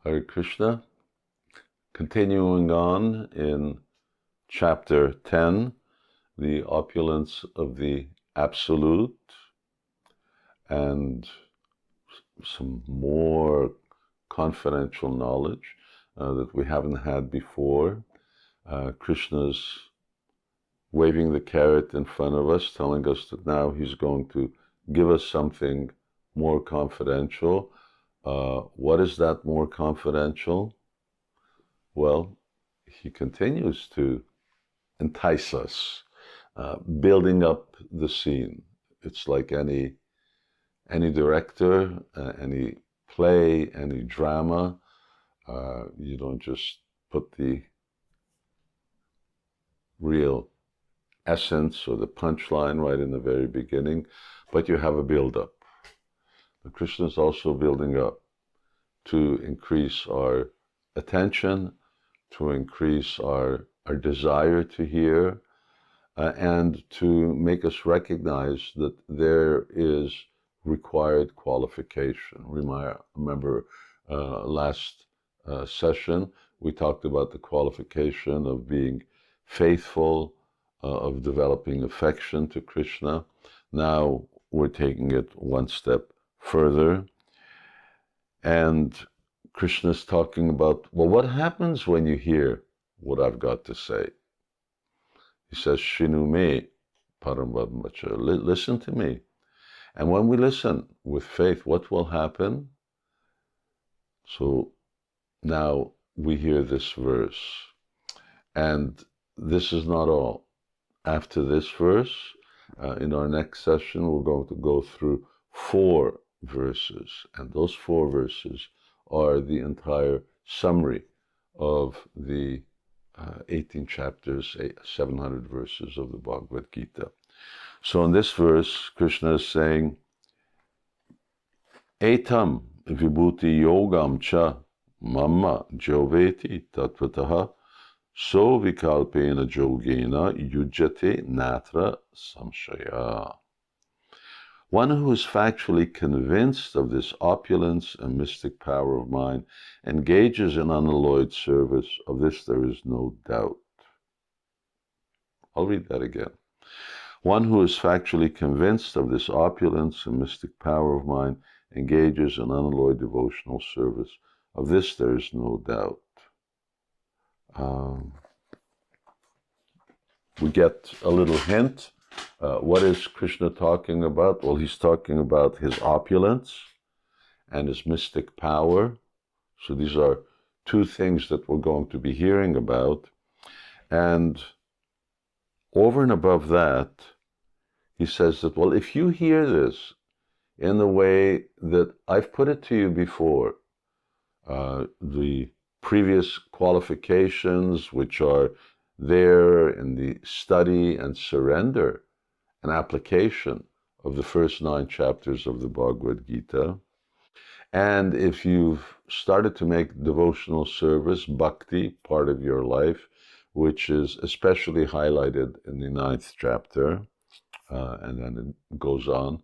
Hare Krishna. Continuing on in chapter 10, the opulence of the Absolute, and some more confidential knowledge that we haven't had before. Krishna's waving the carrot in front of us, telling us that now he's going to give us something more confidential. What is that more confidential? Well, he continues to entice us, building up the scene. It's like any director, any play, any drama. You don't just put the real essence or the punchline right in the very beginning, but you have a build-up. Krishna is also building up to increase our attention, to increase our desire to hear, and to make us recognize that there is required qualification. Remember last session, we talked about the qualification of being faithful, of developing affection to Krishna. Now we're taking it one step further. And Krishna's talking about, well, what happens when you hear what I've got to say? He says, Shinu me, Paramvacha, listen to me. And when we listen with faith, what will happen? So now we hear this verse. And this is not all. After this verse, in our next session, we're going to go through 4 verses. And those 4 verses are the entire summary of the 18 chapters, 700 verses of the Bhagavad Gita. So in this verse, Krishna is saying, Etam vibhuti yogam cha mamma joveti tatvataha so vikalpena jogena yujjate natra samshaya. One who is factually convinced of this opulence and mystic power of mine engages in unalloyed service. Of this there is no doubt. I'll read that again. One who is factually convinced of this opulence and mystic power of mine engages in unalloyed devotional service. Of this there is no doubt. We get a little hint. What is Krishna talking about? Well, he's talking about his opulence and his mystic power. So these are 2 things that we're going to be hearing about. And over and above that, he says that, well, if you hear this in the way that I've put it to you before, the previous qualifications which are there in the study and surrender and application of the first 9 chapters of the Bhagavad Gita. And if you've started to make devotional service, bhakti, part of your life, which is especially highlighted in the 9th chapter, and then it goes on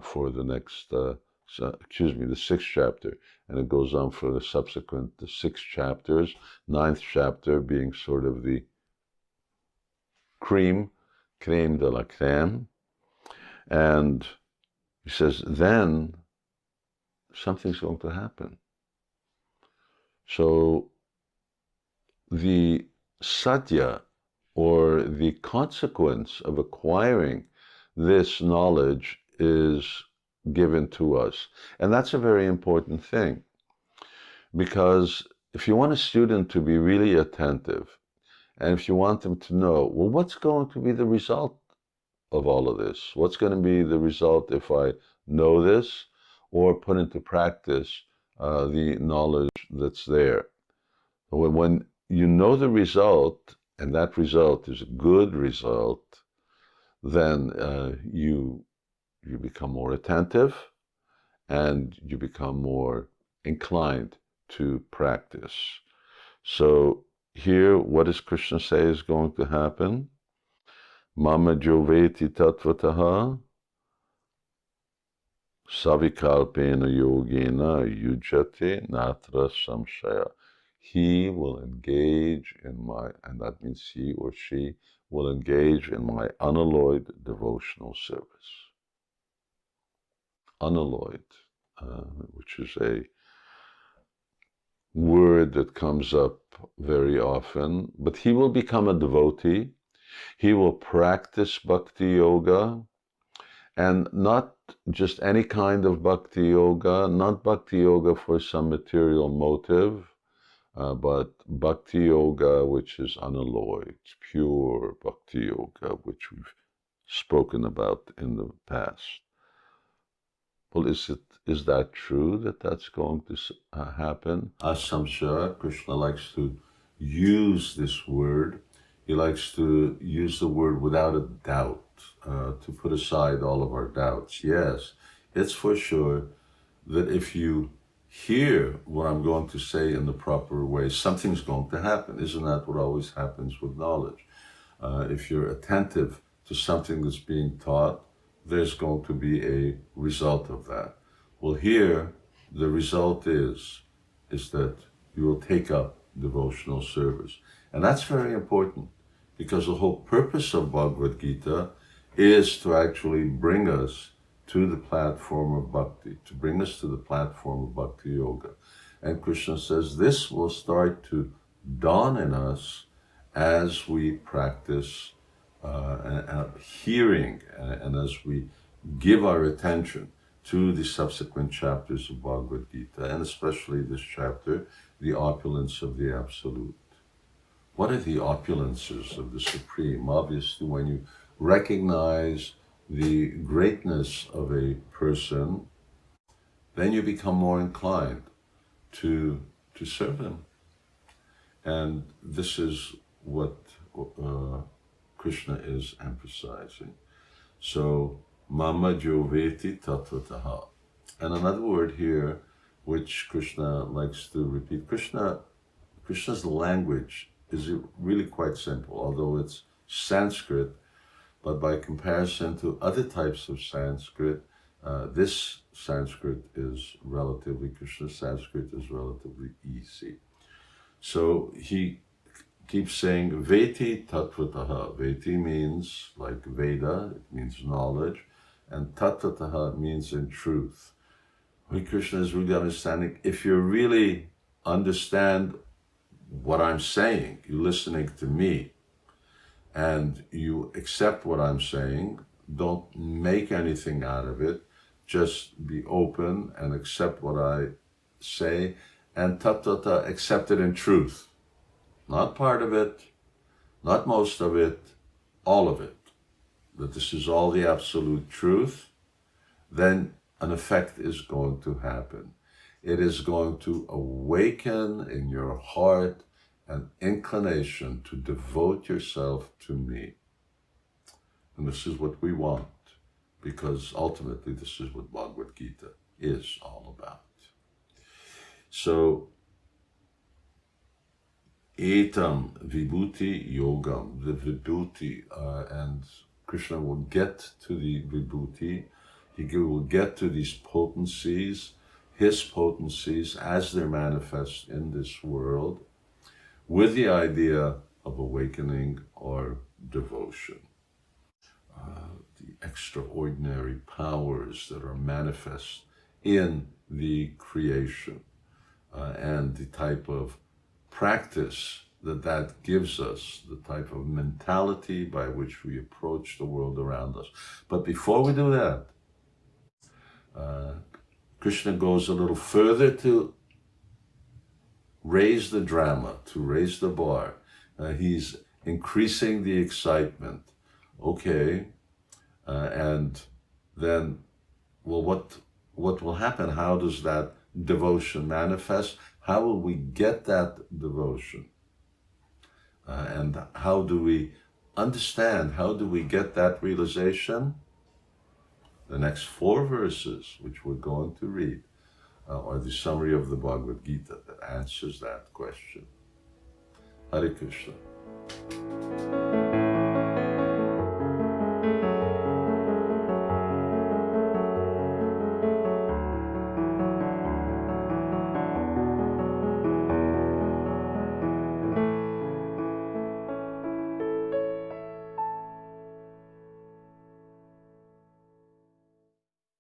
for the next, the 6th chapter, and it goes on for the subsequent 6 chapters, 9th chapter being sort of the creme de la creme. And he says, then something's going to happen. So the sadhya, or the consequence of acquiring this knowledge, is given to us. And that's a very important thing, because if you want a student to be really attentive, and if you want them to know, well, what's going to be the result of all of this? What's going to be the result if I know this or put into practice the knowledge that's there? When you know the result, and that result is a good result, then you become more attentive and you become more inclined to practice. So here, what does Krishna say is going to happen? Mama joveti tatvataha Savikalpena yogena yujate natra samshaya. He will engage in my, and that means he or she will engage in my unalloyed devotional service. Unalloyed, which is a word that comes up very often, but he will become a devotee. He will practice bhakti yoga, and not just any kind of bhakti yoga, not bhakti yoga for some material motive, but bhakti yoga which is unalloyed, pure bhakti yoga, which we've spoken about in the past. Well, is that true that that's going to happen? Asamsha, Krishna likes to use this word. He likes to use the word without a doubt, to put aside all of our doubts. Yes, it's for sure that if you hear what I'm going to say in the proper way, something's going to happen. Isn't that what always happens with knowledge? If you're attentive to something that's being taught, there's going to be a result of that. Well, here, the result is that you will take up devotional service. And that's very important, because the whole purpose of Bhagavad Gita is to actually bring us to the platform of bhakti, to bring us to the platform of bhakti yoga. And Krishna says this will start to dawn in us as we practice hearing, and as we give our attention to the subsequent chapters of Bhagavad Gita, and especially this chapter, the opulence of the Absolute. What are the opulences of the Supreme? Obviously, when you recognize the greatness of a person, then you become more inclined to serve him. And this is what Krishna is emphasizing. So, Mama Joveti Tattvataha. And another word here, which Krishna likes to repeat. Krishna's language is really quite simple, although it's Sanskrit, but by comparison to other types of Sanskrit, this Sanskrit is Krishna's Sanskrit is relatively easy. So he keeps saying, Veti Tattvataha. Veti means like Veda, it means knowledge, and Tattvataha means in truth. When Krishna is really understanding, if you really understand what I'm saying, you're listening to me, and you accept what I'm saying, don't make anything out of it, just be open and accept what I say, and Tattvata, accept it in truth. Not part of it, not most of it, all of it. That this is all the absolute truth, then an effect is going to happen. It is going to awaken in your heart an inclination to devote yourself to me. And this is what we want, because ultimately this is what Bhagavad Gita is all about. So, Etam Vibhuti Yogam, the Vibhuti, and Krishna will get to the Vibhuti, he will get to these potencies, his potencies as they're manifest in this world, with the idea of awakening or devotion. The extraordinary powers that are manifest in the creation, and the type of practice that gives us, the type of mentality by which we approach the world around us. But before we do that, Krishna goes a little further to raise the drama, to raise the bar. He's increasing the excitement. Okay, and then, well, what will happen? How does that devotion manifest? How will we get that devotion? And how do we understand? How do we get that realization? The next 4 verses, which we're going to read, are the summary of the Bhagavad Gita that answers that question. Hare Krishna.